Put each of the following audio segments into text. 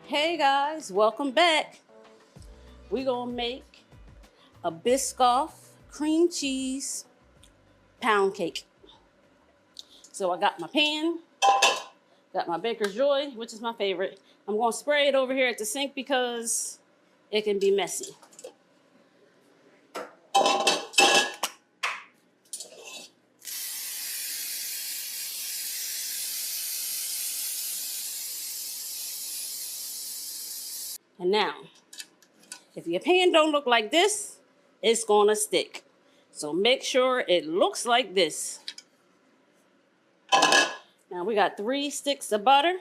Hey guys, welcome back. We're gonna make a Biscoff cream cheese pound cake. So I got my pan, got my Baker's Joy, which is my favorite. I'm gonna spray it over here at the sink because it can be messy. And now, if your pan don't look like this, it's gonna stick. So make sure it looks like this. Now we got 3 sticks of butter.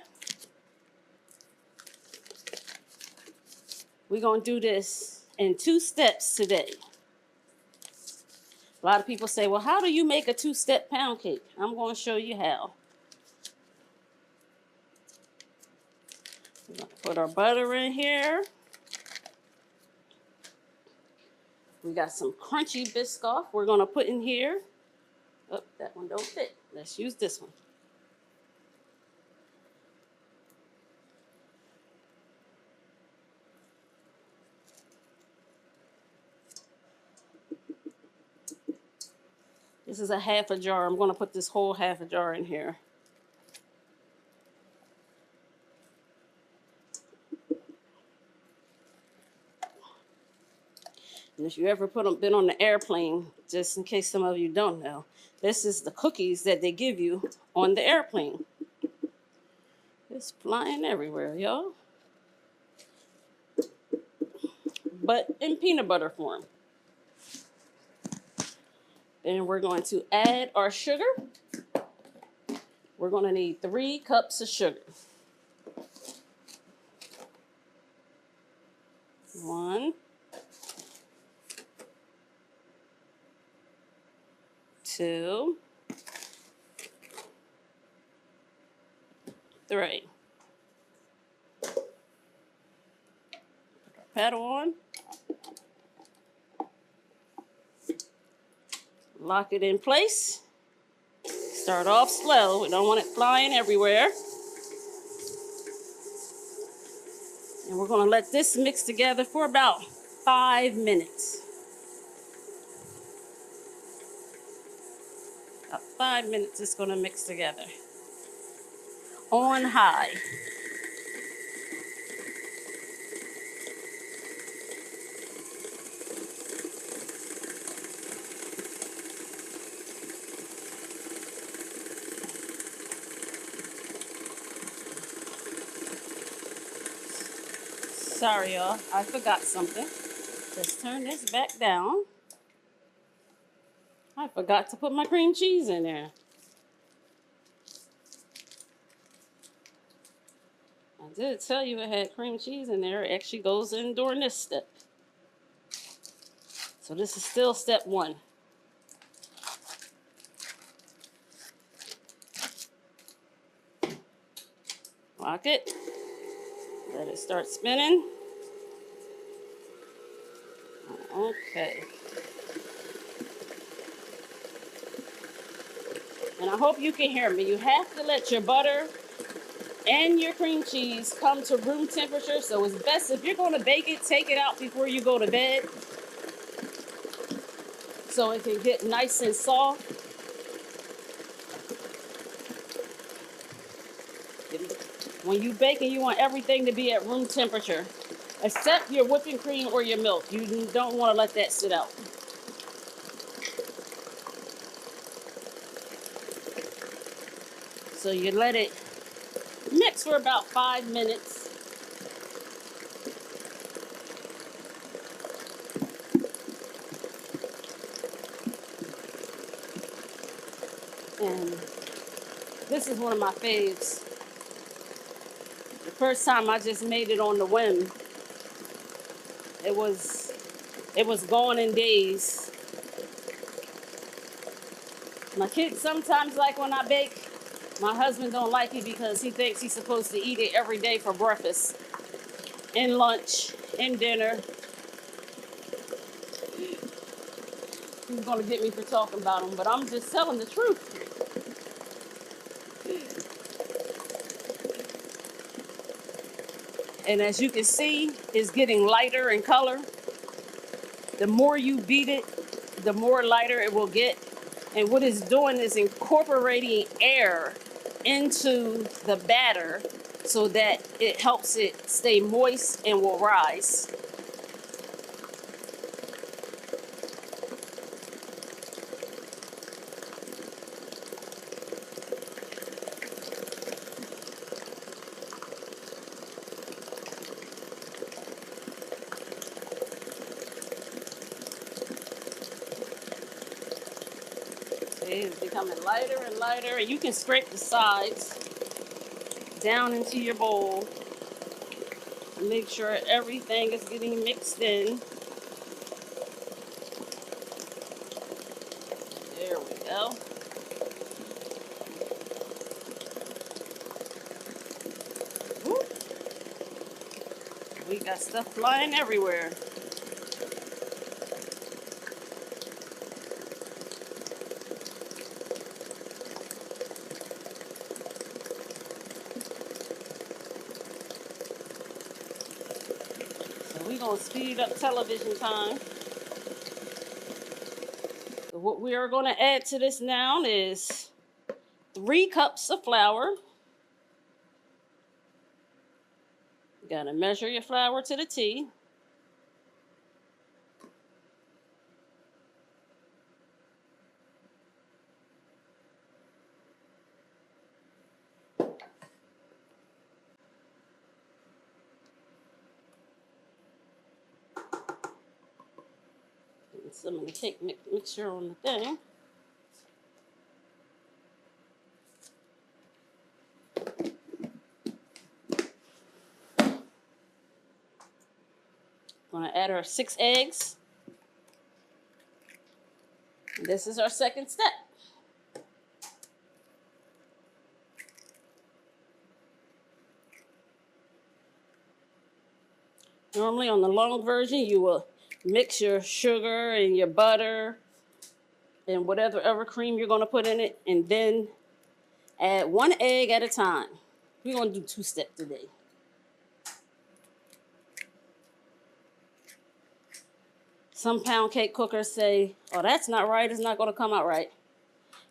We're gonna do this in 2 steps today. A lot of people say, well, how do you make a 2-step pound cake? I'm gonna show you how. We're gonna put our butter in here. We got some crunchy Biscoff we're gonna put in here. Oh, that one don't fit. Let's use this one. This is a half a jar. I'm gonna put this whole half a jar in here. And if you ever been on the airplane, just in case some of you don't know, this is the cookies that they give you on the airplane. It's flying everywhere, y'all. But in peanut butter form. Then we're going to add our sugar. We're going to need 3 cups of sugar. 1, 2, 3. Put our paddle on. Lock it in place. Start off slow. We don't want it flying everywhere. And we're going to let this mix together for about 5 minutes. About 5 minutes it's going to mix together. On high. Sorry, y'all. I forgot something. Let's turn this back down. I forgot to put my cream cheese in there. I did tell you it had cream cheese in there. It actually goes in during this step. So this is still step 1. Lock it. Let it start spinning. Okay. And I hope you can hear me. You have to let your butter and your cream cheese come to room temperature. So it's best if you're going to bake it, take it out before you go to bed so it can get nice and soft. When you baking, you want everything to be at room temperature, except your whipping cream or your milk. You don't want to let that sit out. So you let it mix for about 5 minutes. And this is one of my faves. The first time I just made it on the whim. It was gone in days. My kids sometimes like when I bake. My husband don't like it because he thinks he's supposed to eat it every day for breakfast, and lunch, and dinner. He's gonna get me for talking about him, but I'm just telling the truth. And as you can see, it's getting lighter in color. The more you beat it, the more lighter it will get. And what it's doing is incorporating air into the batter so that it helps it stay moist and will rise. It's becoming lighter and lighter, and you can scrape the sides down into your bowl. Make sure everything is getting mixed in. There we go. Whoop. We got stuff flying everywhere. We're going to speed up television time. So what we are going to add to this now is 3 cups of flour. You got to measure your flour to the T. Some of the cake mixture on the thing. Going to add our 6 eggs. This is our second step. Normally on the long version, you will mix your sugar and your butter and whatever other cream you're going to put in it, and then add 1 egg at a time. We're going to do 2-step today. Some pound cake cookers say, oh, that's not right. It's not going to come out right.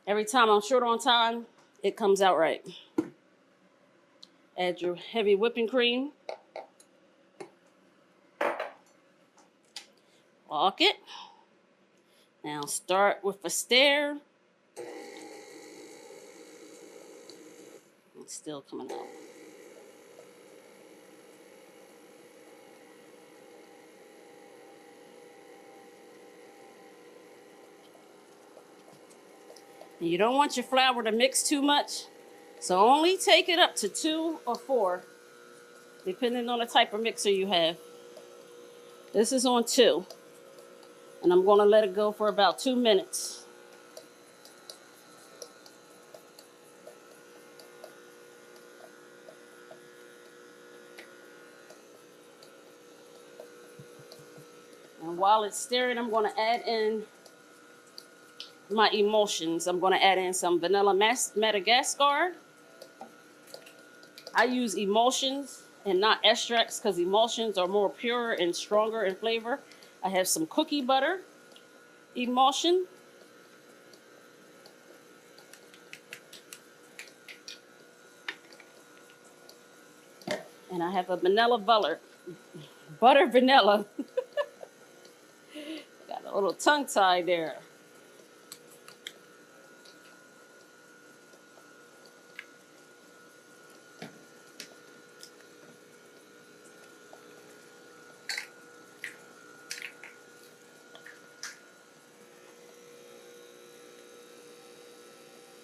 Every time I'm short on time, it comes out right. Add your heavy whipping cream. Lock it. Now start with a stir. It's still coming out. And you don't want your flour to mix too much, so only take it up to 2 or 4, depending on the type of mixer you have. This is on 2, and I'm going to let it go for about 2 minutes. And while it's stirring, I'm going to add in my emulsions. I'm going to add in some vanilla Madagascar. I use emulsions and not extracts because emulsions are more pure and stronger in flavor. I have some cookie butter emulsion. And I have a vanilla butter vanilla. Got a little tongue tie there.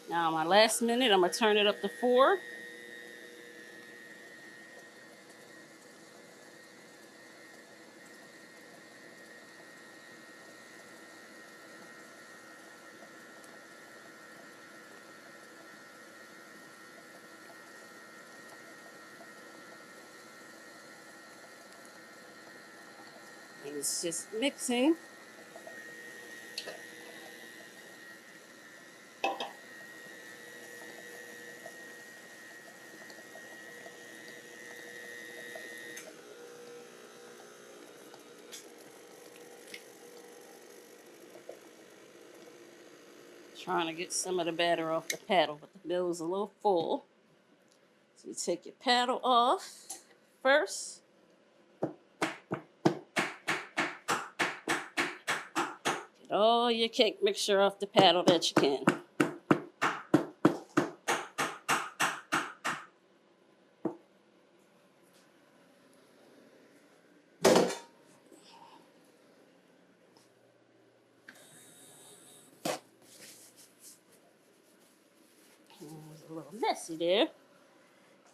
Now, my last minute, I'm going to turn it up to 4. And it's just mixing. Trying to get some of the batter off the paddle, but the middle is a little full. So you take your paddle off first. Get all your cake mixture off the paddle that you can. It's a little messy there.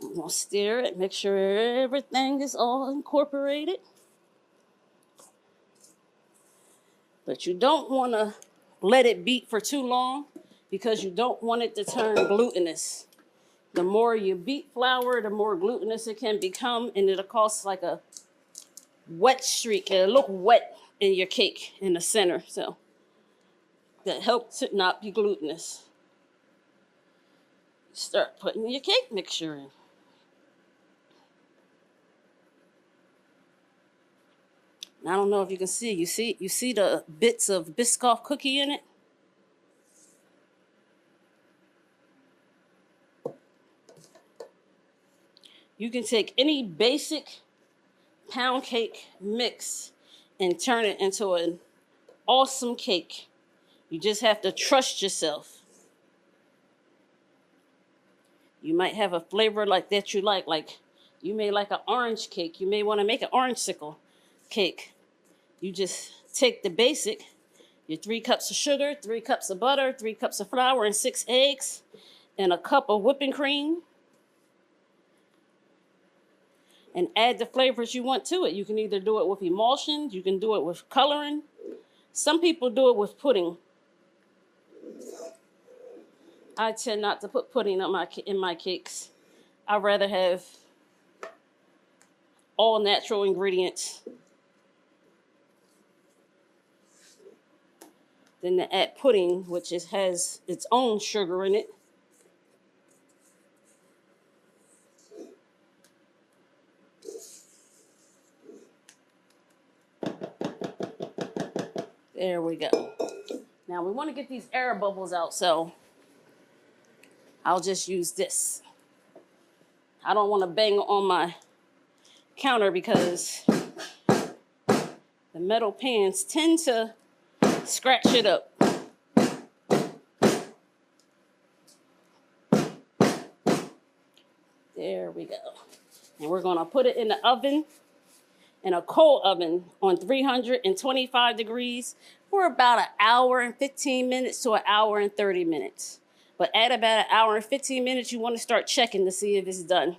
I'm going to stir it, make sure everything is all incorporated. But you don't want to let it beat for too long because you don't want it to turn glutinous. The more you beat flour, the more glutinous it can become, and it'll cause like a wet streak. It'll look wet in your cake in the center. So that helps it not be glutinous. Start putting your cake mixture in. I don't know if you can see. You see the bits of Biscoff cookie in it? You can take any basic pound cake mix and turn it into an awesome cake. You just have to trust yourself. You might have a flavor like that you like you may like an orange cake. You may want to make an orange sickle cake. You just take the basic, your 3 cups of sugar, 3 cups of butter, 3 cups of flour, and 6 eggs, and a cup of whipping cream, and add the flavors you want to it. You can either do it with emulsion, you can do it with coloring. Some people do it with pudding. I tend not to put pudding in my cakes. I'd rather have all natural ingredients than to add pudding, which has its own sugar in it. There we go. Now we want to get these air bubbles out, so I'll just use this. I don't want to bang on my counter because the metal pans tend to scratch it up. There we go. And we're going to put it in the oven, in a cold oven on 325 degrees for about 1 hour and 15 minutes to 1 hour and 30 minutes. But at about 1 hour and 15 minutes, you want to start checking to see if it's done.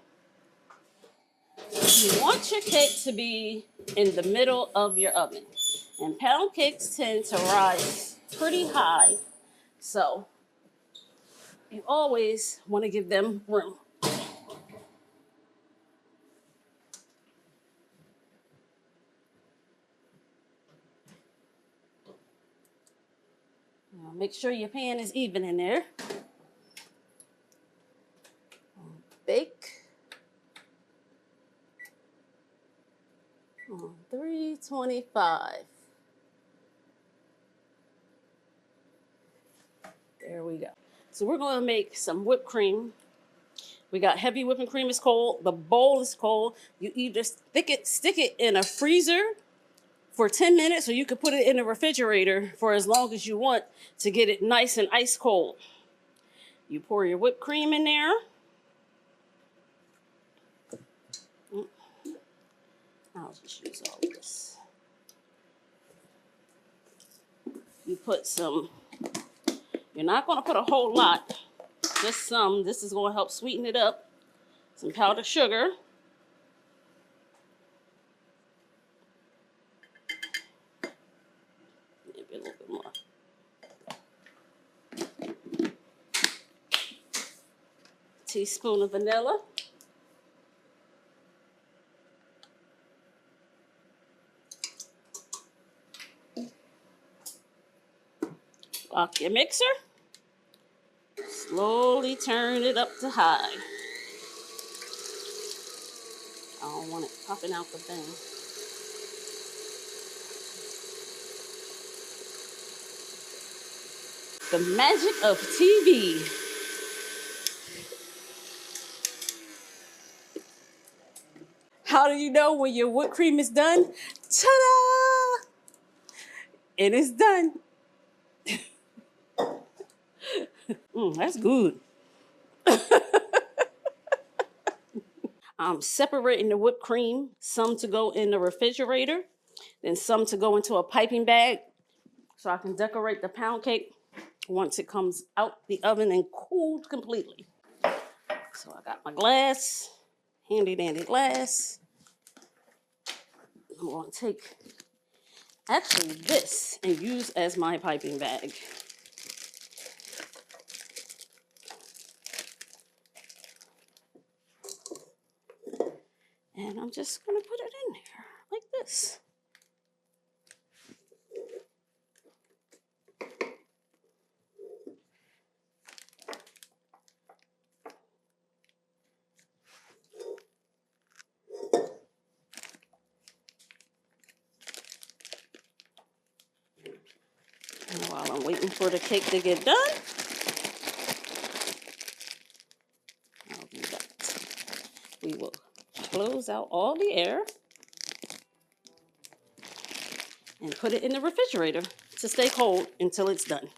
You want your cake to be in the middle of your oven. And pound cakes tend to rise pretty high, so you always want to give them room. Now make sure your pan is even in there. Bake on 325. There we go. So we're going to make some whipped cream. We got heavy whipping cream is cold. The bowl is cold. You either stick it in a freezer for 10 minutes, or you could put it in the refrigerator for as long as you want to get it nice and ice cold. You pour your whipped cream in there. I'll just use all of this. You put some, you're not going to put a whole lot, just some. This is going to help sweeten it up. Some powdered sugar. Maybe a little bit more. Teaspoon of vanilla. Lock your mixer. Slowly turn it up to high. I don't want it popping out the thing. The magic of TV. How do you know when your whipped cream is done? Ta-da! And it's done. That's good. I'm separating the whipped cream, some to go in the refrigerator, then some to go into a piping bag so I can decorate the pound cake once it comes out the oven and cooled completely. So I got my glass, handy dandy glass. I'm going to take actually this and use as my piping bag. And I'm just going to put it in there like this. And while I'm waiting for the cake to get done, I'll do that. We will close out all the air and put it in the refrigerator to stay cold until it's done.